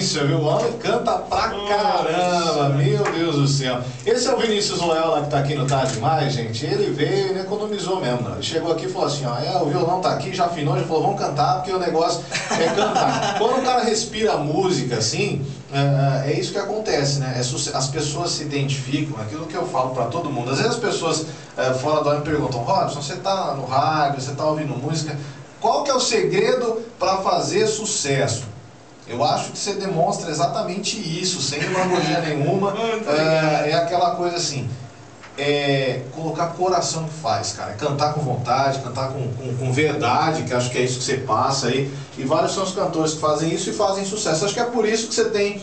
sequência, viu? O homem canta pra caramba, meu Deus do céu. Esse é o Vinícius Loyola que tá aqui no Tarde Demais, gente. Ele veio e não economizou mesmo, não. Ele chegou aqui e falou assim, ó, o violão tá aqui, já afinou, já falou, vamos cantar, porque o negócio é cantar. Quando o cara respira música assim, é isso que acontece, né? As pessoas se identificam, aquilo que eu falo pra todo mundo. Às vezes as pessoas fora do ar me perguntam, Robson, você tá no rádio, você tá ouvindo música, qual que é o segredo para fazer sucesso? Eu acho que você demonstra exatamente isso, sem demagogia nenhuma. É aquela coisa assim, colocar coração que faz, cara. É cantar com vontade, cantar com verdade, que acho que é isso que você passa aí. E vários são os cantores que fazem isso e fazem sucesso. Acho que é por isso que você tem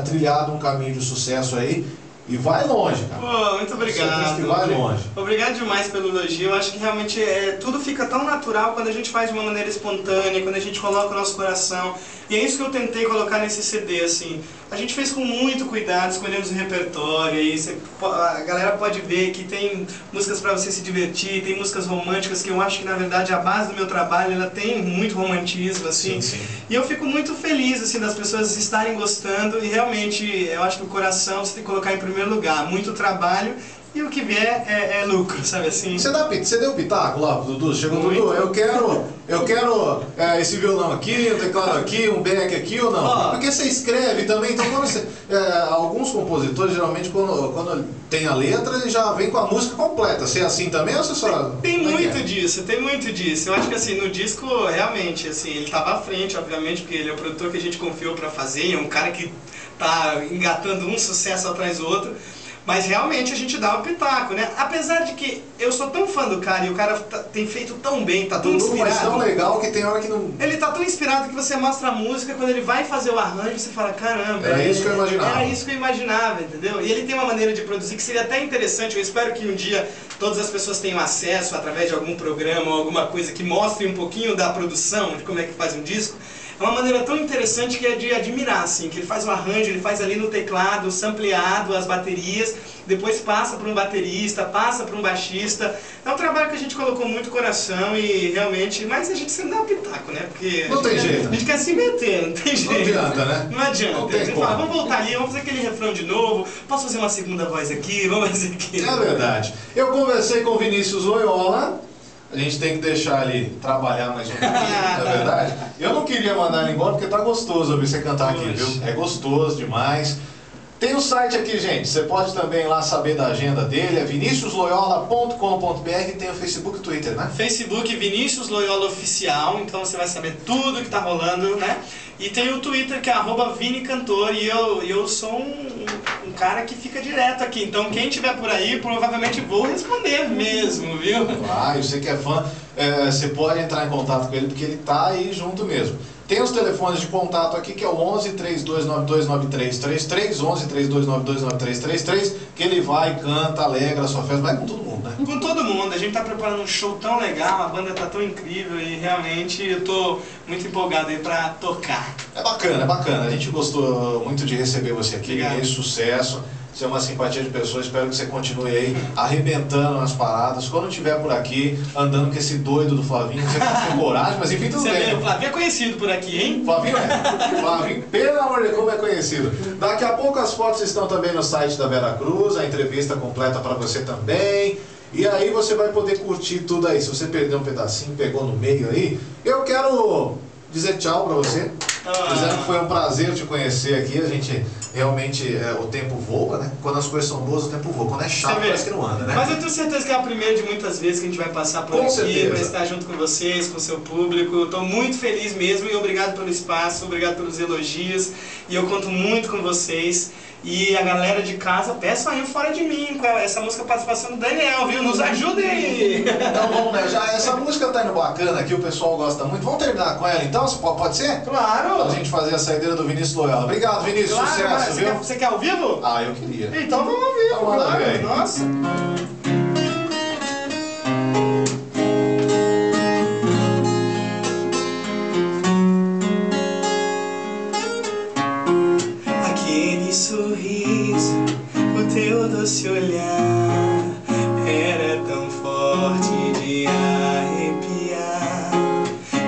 trilhado um caminho de sucesso aí. E vai longe, cara. Pô, muito obrigado. Que vai longe. Obrigado demais pelo elogio. Eu acho que realmente tudo fica tão natural quando a gente faz de uma maneira espontânea, quando a gente coloca o nosso coração. E é isso que eu tentei colocar nesse CD, assim. A gente fez com muito cuidado, escolhemos o repertório, e a galera pode ver que tem músicas para você se divertir, tem músicas românticas, que eu acho que na verdade a base do meu trabalho, ela tem muito romantismo, assim. Sim, sim. E eu fico muito feliz, assim, das pessoas estarem gostando, e realmente eu acho que o coração você tem que colocar em primeiro lugar. Muito trabalho. E o que vier é lucro, sabe assim? Você deu pitaco lá pro Dudu? Chegou, Dudu, eu quero esse violão aqui, um teclado aqui, um back aqui ou não? Porque você escreve também, então quando você... alguns compositores, geralmente, quando tem a letra, ele já vem com a música completa. Você é assim também ou você só... Tem muito disso, tem muito disso. Eu acho que assim, no disco, realmente, assim, ele tava à frente, obviamente, porque ele é o produtor que a gente confiou pra fazer, é um cara que tá engatando um sucesso atrás do outro. Mas realmente a gente dá o pitaco, né? Apesar de que eu sou tão fã do cara e o cara tem feito tão bem, tá tão inspirado. Mas tão legal que tem hora que não... Ele tá tão inspirado que você mostra a música, quando ele vai fazer o arranjo, você fala, caramba... Era isso que eu imaginava. Era isso que eu imaginava, entendeu? E ele tem uma maneira de produzir que seria até interessante. Eu espero que um dia todas as pessoas tenham acesso através de algum programa ou alguma coisa que mostre um pouquinho da produção, de como é que faz um disco. É uma maneira tão interessante que é de admirar, assim, que ele faz o arranjo, ele faz ali no teclado, sampleado, as baterias, depois passa para um baterista, passa para um baixista. É um trabalho que a gente colocou muito coração e realmente, mas a gente sempre dá um pitaco, né? Porque não tem jeito. A gente quer se meter, não tem jeito. Não adianta, né? Não adianta. Não a gente como. fala, vamos voltar ali, vamos fazer aquele refrão de novo, posso fazer uma segunda voz aqui, vamos fazer aqui. É verdade. Eu conversei com o Vinícius Loyola. A gente tem que deixar ele trabalhar mais um pouquinho, não é verdade? Eu não queria mandar ele embora porque tá gostoso ouvir você cantar aqui, viu? É gostoso demais. Tem o site aqui, gente. Você pode também lá saber da agenda dele. É viniciusloyola.com.br. Tem o Facebook e Twitter, né? Facebook Vinícius Loyola Oficial. Então você vai saber tudo que tá rolando, né? E tem o Twitter que é @vinicantor. E eu sou um cara que fica direto aqui. Então quem tiver por aí, provavelmente vou responder mesmo, viu? Ah, você que é fã, você pode entrar em contato com ele porque ele tá aí junto mesmo. Tem os telefones de contato aqui, que é o 11 3292 9333, 11 3292 9333, que ele vai, canta, alegra a sua festa, vai com todo mundo, né? Com todo mundo, a gente tá preparando um show tão legal, a banda tá tão incrível e realmente eu tô muito empolgado aí pra tocar. É bacana, a gente gostou muito de receber você aqui, sucesso. Você é uma simpatia de pessoa, espero que você continue aí arrebentando nas paradas. Quando estiver por aqui, andando com esse doido do Flavinho, não sei se você tem coragem, mas enfim, tudo bem. O Flavinho é conhecido por aqui, hein? Flavinho Flavinho, pelo amor de Deus, como é conhecido. Daqui a pouco as fotos estão também no site da Vera Cruz, a entrevista completa para você também. E aí você vai poder curtir tudo aí. Se você perdeu um pedacinho, pegou no meio aí, eu quero dizer tchau pra você. Dizendo que foi um prazer te conhecer aqui. A gente realmente, o tempo voa, né? Quando as coisas são boas, o tempo voa. Quando é chato, parece que não anda, né? Mas eu tenho certeza que é a primeira de muitas vezes que a gente vai passar por aqui, para estar junto com vocês, com o seu público. Estou muito feliz mesmo e obrigado pelo espaço, obrigado pelos elogios. E eu conto muito com vocês. E a galera de casa, peçam aí o Fora de Mim, com essa música participação do Daniel, viu? Nos ajudem aí! Então vamos, né? Já essa música tá indo bacana aqui, o pessoal gosta muito. Vamos terminar com ela então? Pode ser? Claro! Pra gente fazer a saideira do Vinícius Loyola. Obrigado, Vinícius, claro, sucesso, viu? Você quer ao vivo? Ah, eu queria. Então vamos ao vivo, então, claro. Ver. Nossa! Sorriso, o teu doce olhar era tão forte de arrepiar.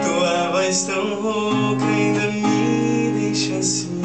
Tua voz tão rouca ainda me deixa assim.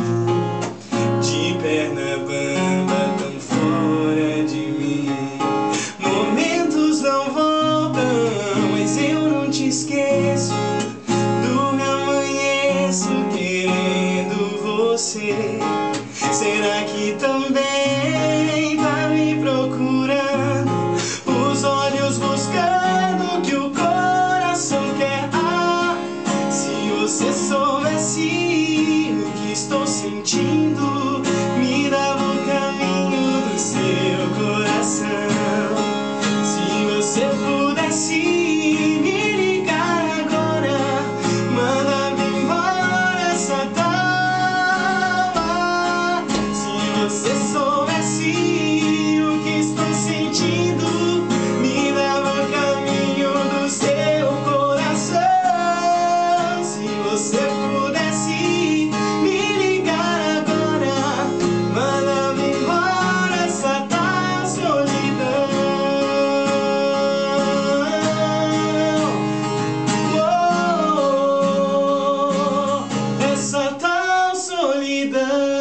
vida.